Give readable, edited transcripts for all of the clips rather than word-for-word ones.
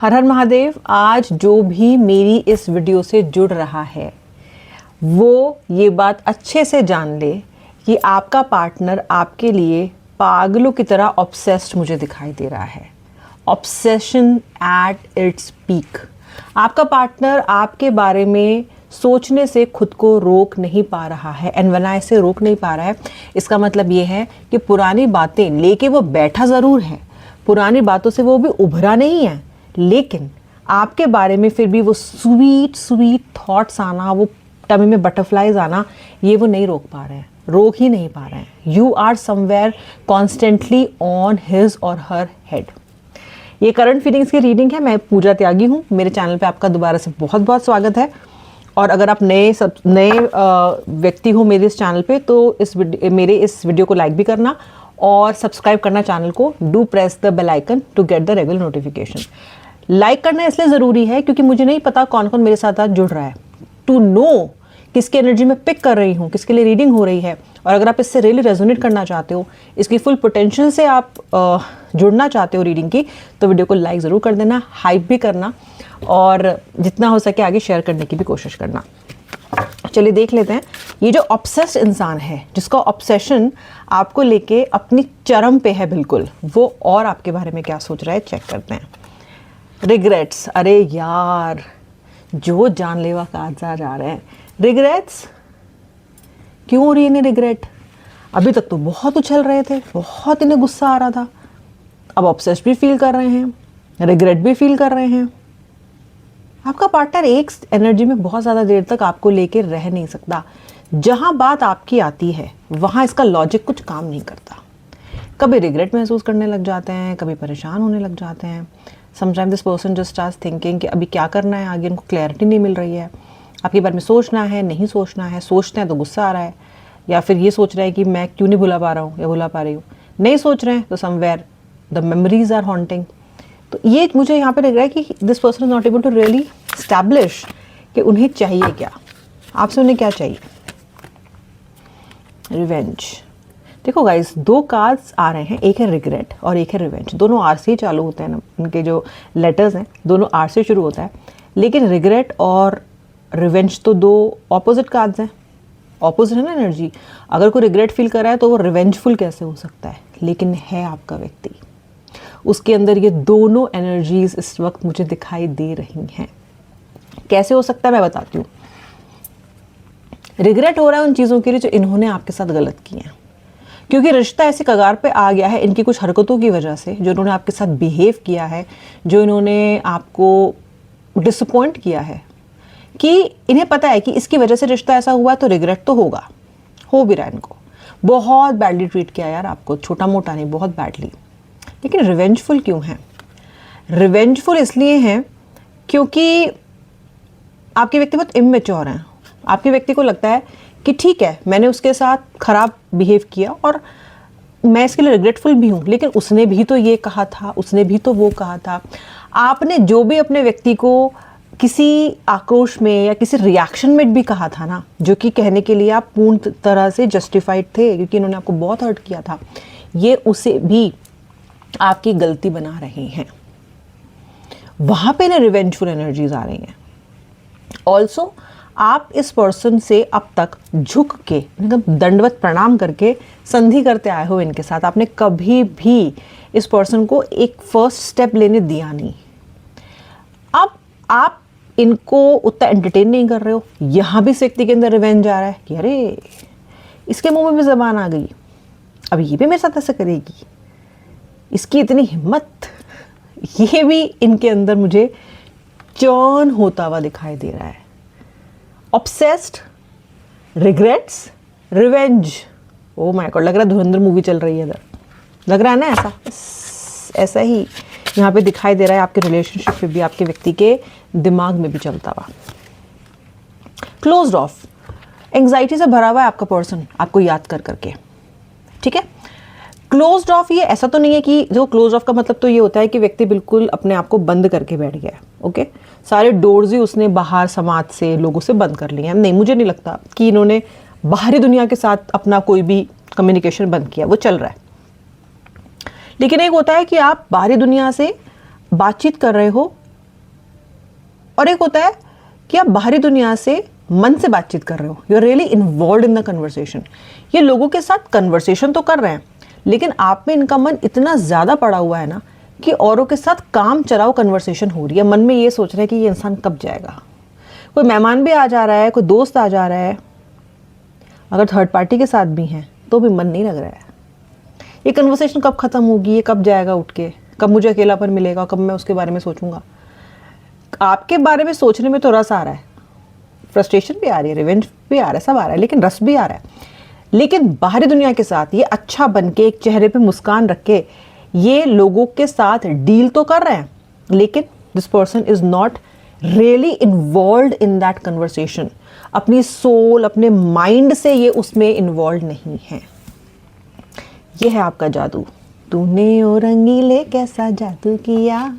हर हर महादेव। आज जो भी मेरी इस वीडियो से जुड़ रहा है वो ये बात अच्छे से जान ले कि आपका पार्टनर आपके लिए पागलों की तरह ऑब्सेस्ड मुझे दिखाई दे रहा है। Obsession at its peak. आपका पार्टनर आपके बारे में सोचने से खुद को रोक नहीं पा रहा है। एंड व्हेन आई से रोक नहीं पा रहा है, इसका मतलब ये है कि पुरानी बातें लेके वो बैठा ज़रूर है, पुरानी बातों से वो भी उभरा नहीं है, लेकिन आपके बारे में फिर भी वो स्वीट स्वीट थॉट्स आना, वो टमी में बटरफ्लाइज आना, ये वो नहीं रोक पा रहे हैं, रोक ही नहीं पा रहे हैं। You are somewhere constantly on his और हर हेड। ये करंट फीलिंग्स की रीडिंग है। मैं पूजा त्यागी हूँ। मेरे चैनल पे आपका दोबारा से बहुत बहुत स्वागत है। और अगर आप नए व्यक्ति हो मेरे इस चैनल पे तो मेरे इस वीडियो को लाइक भी करना और सब्सक्राइब करना चैनल को। Do press the bell icon to get the regular notification. Like करना इसलिए ज़रूरी है क्योंकि मुझे नहीं पता कौन कौन मेरे साथ आज जुड़ रहा है। टू नो किसकी एनर्जी में पिक कर रही हूँ, किसके लिए रीडिंग हो रही है, और अगर आप इससे रियली रेजोनेट करना चाहते हो, इसकी फुल पोटेंशियल से आप जुड़ना चाहते हो रीडिंग की, तो वीडियो को लाइक ज़रूर कर देना, हाइप भी करना और जितना हो सके आगे शेयर करने की भी कोशिश करना। चलिए देख लेते हैं ये जो ऑब्सेस्ड इंसान है, जिसका ऑब्सेशन आपको लेके अपनी चरम पे है बिल्कुल, वो और आपके बारे में क्या सोच रहा है, चेक करते हैं। रिग्रेट्स। अरे यार, जो जानलेवा कागजा जा रहे हैं। रिग्रेट्स क्यों हो रही है इन्हें रिग्रेट? अभी तक तो बहुत उछल रहे थे, बहुत इन्हें गुस्सा आ रहा था, अब ऑब्सेस्ड भी फील कर रहे हैं, रिग्रेट भी फील कर रहे हैं। आपका पार्टनर एक एनर्जी में बहुत ज़्यादा देर तक आपको लेके रह नहीं सकता। जहाँ बात आपकी आती है वहाँ इसका लॉजिक कुछ काम नहीं करता। कभी रिग्रेट महसूस करने लग जाते हैं, कभी परेशान होने लग जाते हैं। Sometime this person just starts thinking कि अभी क्या करना है आगे, उनको क्लैरिटी नहीं मिल रही है। आपके बारे में सोचना है, नहीं सोचना है, सोचते हैं तो गुस्सा आ रहा है, या फिर ये सोच रहा है कि मैं क्यों नहीं भुला पा रहा हूँ या भुला पा रही हूँ। नहीं सोच रहे हैं तो somewhere the memories are haunting. तो ये मुझे यहाँ पे लग रहा है कि this person is not able to really establish कि उन्हें चाहिए क्या, आपसे उन्हें क्या चाहिए। रिवेंज। देखो गाइस, दो कार्ड्स आ रहे हैं, एक है रिग्रेट और एक है रिवेंज। दोनों आर से ही चालू होते हैं ना, उनके जो लेटर्स हैं दोनों आर से शुरू होता है। लेकिन रिग्रेट और रिवेंज तो दो ऑपोजिट कार्ड्स हैं, ऑपोजिट है ना एनर्जी। अगर कोई रिग्रेट फील कर रहा है तो वो रिवेंजफुल कैसे हो सकता है? लेकिन है आपका व्यक्ति, उसके अंदर ये दोनों एनर्जीज इस वक्त मुझे दिखाई दे रही हैं। कैसे हो सकता है मैं बताती हूँ। रिग्रेट हो रहा है उन चीज़ों के लिए जो इन्होंने आपके साथ गलत की हैं, क्योंकि रिश्ता ऐसी कगार पे आ गया है इनकी कुछ हरकतों की वजह से, जो इन्होंने आपके साथ बिहेव किया है, जो इन्होंने आपको डिसअपॉइंट किया है, कि इन्हें पता है कि इसकी वजह से रिश्ता ऐसा हुआ है तो रिग्रेट तो होगा, हो भी रहा है इनको। बहुत बैडली ट्रीट किया यार आपको, छोटा मोटा नहीं, बहुत बैडली। लेकिन रिवेंजफुल क्यों है? रिवेंजफुल इसलिए हैं क्योंकि आपके व्यक्ति बहुत इमेच्योर हैं। आपके व्यक्ति को लगता है कि ठीक है, मैंने उसके साथ खराब बिहेव किया और मैं इसके लिए रिग्रेटफुल भी हूँ, लेकिन उसने भी तो ये कहा था, उसने भी तो वो कहा था। आपने जो भी अपने व्यक्ति को किसी आक्रोश में या किसी रिएक्शन में भी कहा था ना, जो कि कहने के लिए आप पूर्ण तरह से जस्टिफाइड थे क्योंकि इन्होंने आपको बहुत हर्ट किया था, ये उसे भी आपकी गलती बना रहे हैं। वहां पे ना रिवेंजफुल एनर्जीज आ रही हैं। ऑल्सो आप इस पर्सन से अब तक झुक के, मतलब दंडवत प्रणाम करके संधि करते आए हो इनके साथ। आपने कभी भी इस पर्सन को एक फर्स्ट स्टेप लेने दिया नहीं। अब आप इनको उतना एंटरटेन नहीं कर रहे हो। यहाँ भी इस व्यक्ति के अंदर रिवेंज आ रहा है कि अरे इसके मुंह में भी जबान आ गई, अब ये भी मेरे साथ ऐसा करेगी, इसकी इतनी हिम्मत। ये भी इनके अंदर मुझे चर्न होता हुआ दिखाई दे रहा है। Obsessed, regrets, revenge. Oh my God, लग रहा है धुरंधर मूवी चल रही है इधर, लग रहा है ना ऐसा ही यहाँ पे दिखाई दे रहा है। आपके रिलेशनशिप पे भी, आपके व्यक्ति के दिमाग में भी चलता हुआ। क्लोज्ड ऑफ, एंग्जाइटी से भरा हुआ है आपका पर्सन आपको याद कर करके, ठीक है। क्लोज्ड ऑफ, ये ऐसा तो नहीं है कि जो क्लोज्ड ऑफ का मतलब तो ये होता है कि व्यक्ति बिल्कुल अपने आप को बंद करके बैठ गया है। ओके, सारे डोर्स ही उसने बाहर समाज से, लोगों से बंद कर लिए हैं। नहीं, मुझे नहीं लगता कि इन्होंने बाहरी दुनिया के साथ अपना कोई भी कम्युनिकेशन बंद किया, वो चल रहा है। लेकिन एक होता है कि आप बाहरी दुनिया से बातचीत कर रहे हो और एक होता है कि आप बाहरी दुनिया से मन से बातचीत कर रहे हो, you are really involve in the conversation. ये लोगों के साथ कन्वर्सेशन तो कर रहे हैं, लेकिन आप में इनका मन इतना ज़्यादा पड़ा हुआ है ना कि औरों के साथ काम चलाओ कन्वर्सेशन हो रही है, मन में ये सोच रहे हैं कि ये इंसान कब जाएगा। कोई मेहमान भी आ जा रहा है, कोई दोस्त आ जा रहा है, अगर थर्ड पार्टी के साथ भी हैं तो भी मन नहीं लग रहा है। ये कन्वर्सेशन कब ख़त्म होगी, ये कब जाएगा उठ के, कब मुझे अकेलापन मिलेगा, कब मैं उसके बारे में सोचूंगा। आपके बारे में सोचने में तो रस आ रहा है, फ्रस्ट्रेशन भी आ रही है, रिवेंज भी आ रहा है, सब आ रहा है, लेकिन रस भी आ रहा है। लेकिन बाहरी दुनिया के साथ ये अच्छा बन के, एक चेहरे पे मुस्कान रख के ये लोगों के साथ डील तो कर रहे हैं, लेकिन this person is not really involve in that conversation. अपनी सोल, अपने माइंड से ये उसमें इन्वॉल्व नहीं है। ये है आपका जादू। तूने ओ रंगीले कैसा जादू किया,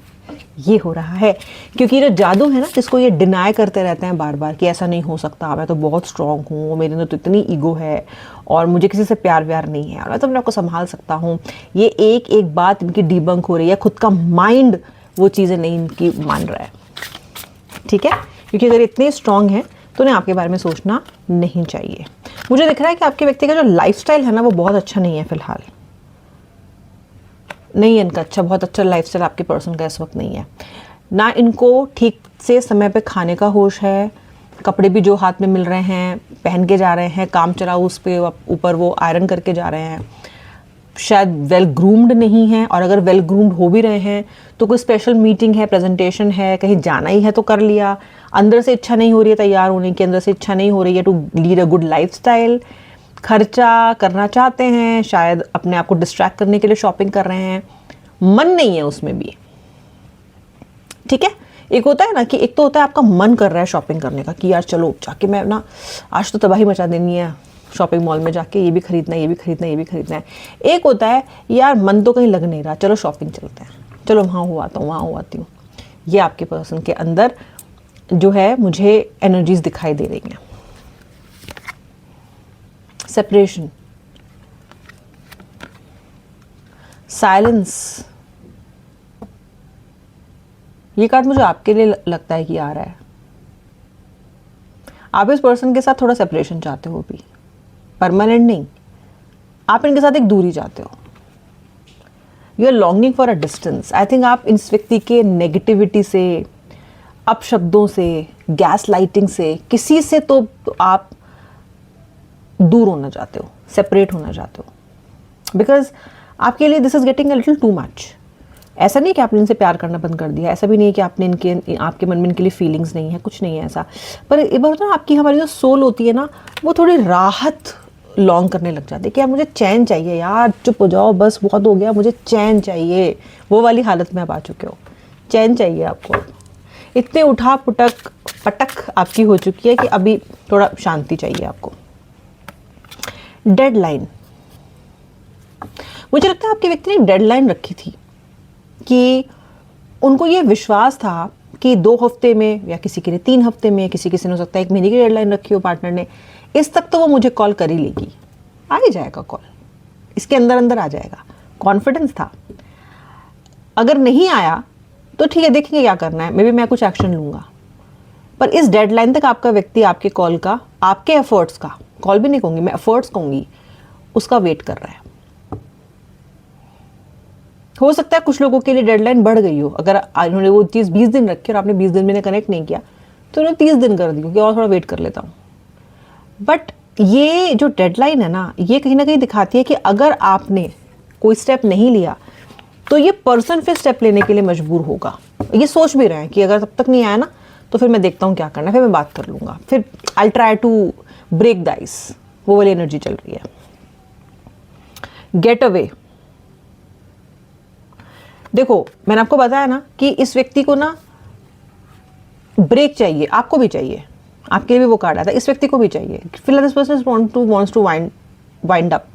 ये हो रहा है। क्योंकि जो जादू है ना, जिसको ये डिनाई करते रहते हैं बार बार कि ऐसा नहीं हो सकता, मैं तो बहुत स्ट्रांग हूँ, मेरे अंदर तो इतनी ईगो है और मुझे किसी से प्यार व्यार नहीं है और मैं तो अपने आप को संभाल सकता हूँ। ये एक एक बात इनकी डिबंक हो रही है, खुद का माइंड वो चीज़ें नहीं इनकी मान रहा है। ठीक है, क्योंकि अगर इतने स्ट्रांग हैं तो उन्हें आपके बारे में सोचना नहीं चाहिए। मुझे दिख रहा है कि आपके व्यक्ति का जो लाइफस्टाइल है ना, वो बहुत अच्छा नहीं है फिलहाल। नहीं है इनका अच्छा, बहुत अच्छा लाइफस्टाइल आपके पर्सन का इस वक्त नहीं है ना। इनको ठीक से समय पे खाने का होश है, कपड़े भी जो हाथ में मिल रहे हैं पहन के जा रहे हैं, काम चलाओ उस पे ऊपर वो आयरन करके जा रहे हैं। शायद वेल ग्रूम्ड नहीं है, और अगर वेल ग्रूम्ड हो भी रहे हैं तो कोई स्पेशल मीटिंग है, प्रेजेंटेशन है, कहीं जाना ही है तो कर लिया। अंदर से इच्छा नहीं हो रही है तैयार होने की, अंदर से इच्छा नहीं हो रही है to lead a good lifestyle. खर्चा करना चाहते हैं, शायद अपने आप को डिस्ट्रैक्ट करने के लिए शॉपिंग कर रहे हैं, मन नहीं है उसमें भी। ठीक है, एक होता है ना कि एक तो होता है आपका मन कर रहा है शॉपिंग करने का कि यार चलो जाके मैं ना आज तो तबाही मचा देनी है शॉपिंग मॉल में जाके, ये भी खरीदना है, ये भी खरीदना है, ये भी खरीदना है। एक होता है यार मन तो कहीं लग नहीं रहा, चलो शॉपिंग चलते हैं, चलो वहाँ हो आता हूँ, वहाँ हो आती हूँ। ये आपके पर्सन के अंदर जो है मुझे एनर्जीज दिखाई दे रही हैं। सेपरेशन, साइलेंस, ये कार्ड मुझे आपके लिए लगता है कि आ रहा है। आप इस पर्सन के साथ थोड़ा सेपरेशन चाहते हो भी, परमानेंट नहीं, आप इनके साथ एक दूरी चाहते हो। You are longing for a distance. I think आप इस व्यक्ति के नेगेटिविटी से, अपशब्दों से, गैस लाइटिंग से, किसी से तो आप दूर होना चाहते हो, सेपरेट होना चाहते हो, बिकॉज आपके लिए this is getting a little too much. ऐसा नहीं कि आपने इनसे प्यार करना बंद कर दिया, ऐसा भी नहीं है कि आपने आपके मन में इनके लिए फीलिंग्स नहीं है, कुछ नहीं है ऐसा। पर एक बार ना आपकी हमारी जो सोल होती है ना, वो थोड़ी राहत लॉन्ग करने लग जाती है कि यार मुझे चैन चाहिए, यार चुप हो जाओ बस, बहुत हो गया, मुझे चैन चाहिए। वो वाली हालत में आप आ चुके हो, चैन चाहिए आपको। इतने उठा पुटक पटक आपकी हो चुकी है कि अभी थोड़ा शांति चाहिए आपको। डेडलाइन, मुझे लगता है आपके व्यक्ति ने डेडलाइन रखी थी कि उनको ये विश्वास था कि 2 हफ्ते में, या किसी के लिए 3 हफ्ते में, किसी ने हो सकता है 1 महीने की डेडलाइन रखी हो पार्टनर ने, इस तक तो वो मुझे कॉल कर ही लेगी, आ ही जाएगा कॉल, इसके अंदर अंदर आ जाएगा। कॉन्फिडेंस था। अगर नहीं आया तो ठीक है, देखेंगे क्या करना है, मे बी मैं कुछ एक्शन लूंगा। पर इस डेडलाइन तक आपका व्यक्ति आपके कॉल का, आपके एफर्ट्स का, कॉल भी नहीं कहूंगी मैं, एफर्ट्स कहूंगी, उसका वेट कर रहा है। हो सकता है कुछ लोगों के लिए डेडलाइन बढ़ गई हो, अगर उन्होंने वो चीज़ 20 दिन रखी और आपने 20 दिन में कनेक्ट नहीं किया तो उन्होंने 30 दिन कर दी कि और थोड़ा वेट कर लेता हूँ। बट ये जो डेडलाइन है ना, ये कहीं ना कहीं दिखाती है कि अगर आपने कोई स्टेप नहीं लिया तो ये पर्सन फिर स्टेप लेने के लिए मजबूर होगा। ये सोच भी रहे हैं कि अगर तब तक नहीं आया ना तो फिर मैं देखता हूँ क्या करना है, फिर मैं बात कर लूँगा, फिर I try to break the ice, वो वाली एनर्जी चल रही है। गेट अवे, देखो मैंने आपको बताया ना कि इस व्यक्ति को ना ब्रेक चाहिए, आपको भी चाहिए, आपके लिए भी वो कार्ड आता है, इस व्यक्ति को भी चाहिए। फिलहाल this person wants to wind up,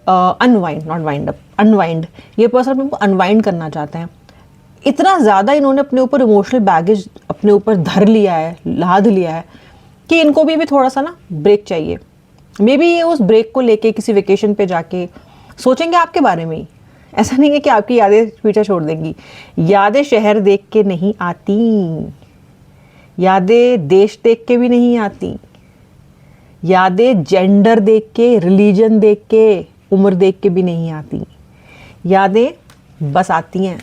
unwind, not wind up, unwind. ये पर्सन आपको अनवाइंड करना चाहते हैं। इतना ज़्यादा इन्होंने अपने ऊपर इमोशनल बैगेज अपने ऊपर धर लिया है, लाद लिया है कि इनको भी थोड़ा सा ना ब्रेक चाहिए। मे बी ये उस ब्रेक को लेके किसी वेकेशन पे जाके सोचेंगे आपके बारे में ही। ऐसा नहीं है कि आपकी यादें पीछे छोड़ देंगी, यादें शहर देख के नहीं आती, यादें देश देख के भी नहीं आती, यादें जेंडर देख के, रिलीजन देख के, उम्र देख के भी नहीं आती। यादें बस आती हैं,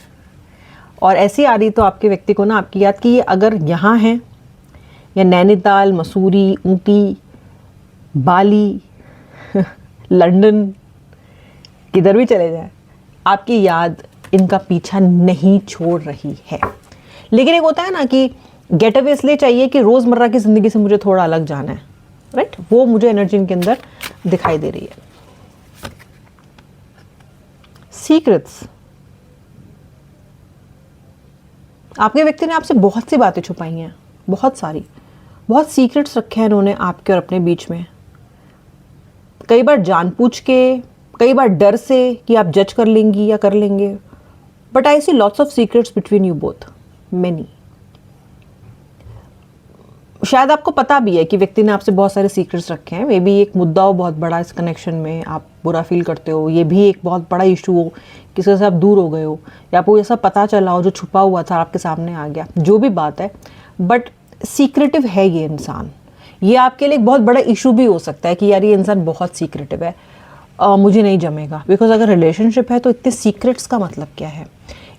और ऐसी आ रही तो आपके व्यक्ति को ना आपकी याद की अगर यहाँ है या नैनीताल, मसूरी, ऊटी, बाली, लंदन, किधर भी चले जाए, आपकी याद इनका पीछा नहीं छोड़ रही है। लेकिन एक होता है ना कि गेट अवे इसलिए चाहिए कि रोज़मर्रा की ज़िंदगी से मुझे थोड़ा अलग जाना है, राइट? वो मुझे एनर्जी इनके अंदर दिखाई दे रही है। सीक्रेट्स, आपके व्यक्ति ने आपसे बहुत सी बातें छुपाई हैं, बहुत सारी, बहुत सीक्रेट्स रखे हैं इन्होंने आपके और अपने बीच में। कई बार जानबूझ के, कई बार डर से कि आप जज कर लेंगी या कर लेंगे। But I see lots of secrets between you both, many. शायद आपको पता भी है कि व्यक्ति ने आपसे बहुत सारे सीक्रेट्स रखे हैं। मे बी एक मुद्दा हो बहुत बड़ा इस कनेक्शन में, आप बुरा फील करते हो, ये भी एक बहुत बड़ा इशू हो, किसी से आप दूर हो गए हो, या आपको ऐसा पता चला हो जो छुपा हुआ था आपके सामने आ गया, जो भी बात है। बट सीक्रेटिव है ये इंसान। ये आपके लिए एक बहुत बड़ा इशू भी हो सकता है कि यार ये इंसान बहुत सीक्रेटिव है, मुझे नहीं जमेगा। बिकॉज अगर रिलेशनशिप है तो इतने सीक्रेट्स का मतलब क्या है?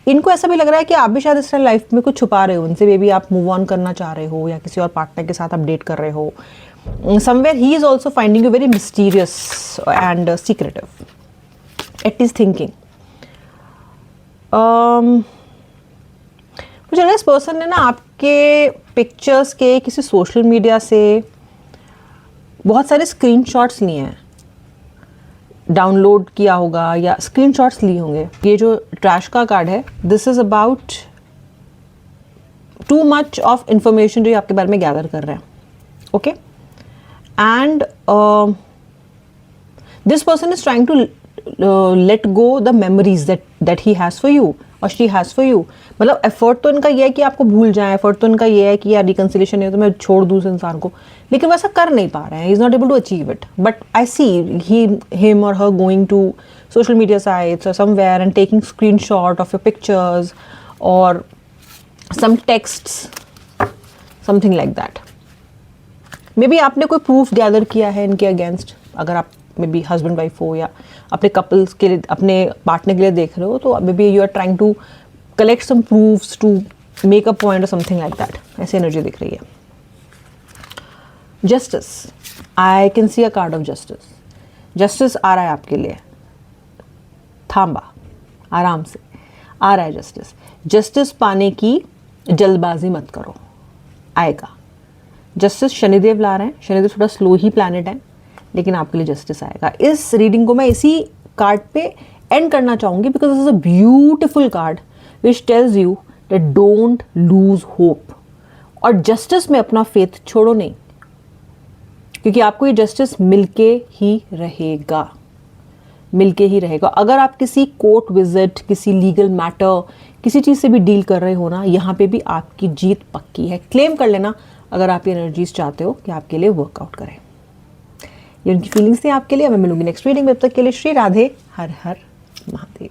इनको ऐसा भी लग रहा है कि आप भी शायद इस तरह लाइफ में कुछ छुपा रहे हो उनसे, मे बी आप मूव ऑन करना चाह रहे हो या किसी और पार्टनर के साथ आप डेट कर रहे हो। Somewhere he is also finding you very mysterious and secretive, it is thinking. मुझे लग रहा है इस पर्सन ने ना आपके पिक्चर्स के किसी सोशल मीडिया से बहुत सारे स्क्रीनशॉट्स लिए हैं, डाउनलोड किया होगा या स्क्रीनशॉट्स लिए होंगे। ये जो ट्रैश का कार्ड है, this is about too much of information जो ये आपके बारे में गैदर कर रहे हैं, okay? And this person is trying to let go the memories that he has for you और शी हैज़ फॉर यू। मतलब एफर्ट तो इनका ये है कि आपको भूल जाए, एफर्ट तो इनका ये है कि यार रिकन्सिलेशन है तो मैं छोड़ दूँ उस इंसान को, लेकिन वैसा कर नहीं पा रहे हैं। Is not able to achieve it. But I see him or her going to social media sites or somewhere and taking screenshot of your pictures or some texts, something like that. Maybe आपने कोई proof gather किया है इनके against. अगर आप may be husband wife हो या अपने कपल्स के लिए, अपने पार्टनर के लिए देख रहे हो, तो maybe you are trying to collect some proofs to make a point और समथिंग लाइक दैट। ऐसी एनर्जी दिख रही है। Justice, I can see a card of justice. Justice आ रहा है आपके लिए। थांबा, आराम से आ रहा है जस्टिस। जस्टिस पाने की जल्दबाजी मत करो, आएगा जस्टिस। शनिदेव ला रहे हैं। शनिदेव थोड़ा स्लो ही प्लैनेट है, लेकिन आपके लिए जस्टिस आएगा। इस रीडिंग को मैं इसी कार्ड पे एंड करना चाहूँगी because this is a beautiful card which tells you that don't lose hope. और जस्टिस में अपना फेथ छोड़ो नहीं, क्योंकि आपको ये जस्टिस मिलके ही रहेगा, मिलके ही रहेगा। अगर आप किसी कोर्ट विजिट, किसी लीगल मैटर, किसी चीज़ से भी डील कर रहे हो ना, यहाँ पे भी आपकी जीत पक्की है। क्लेम कर लेना अगर आप ये एनर्जीज चाहते हो कि आपके लिए वर्कआउट करें। ये उनकी फीलिंग्स थी आपके लिए। मैं मिलूंगी नेक्स्ट रीडिंग में। तब तक के लिए श्री राधे, हर हर महादेव।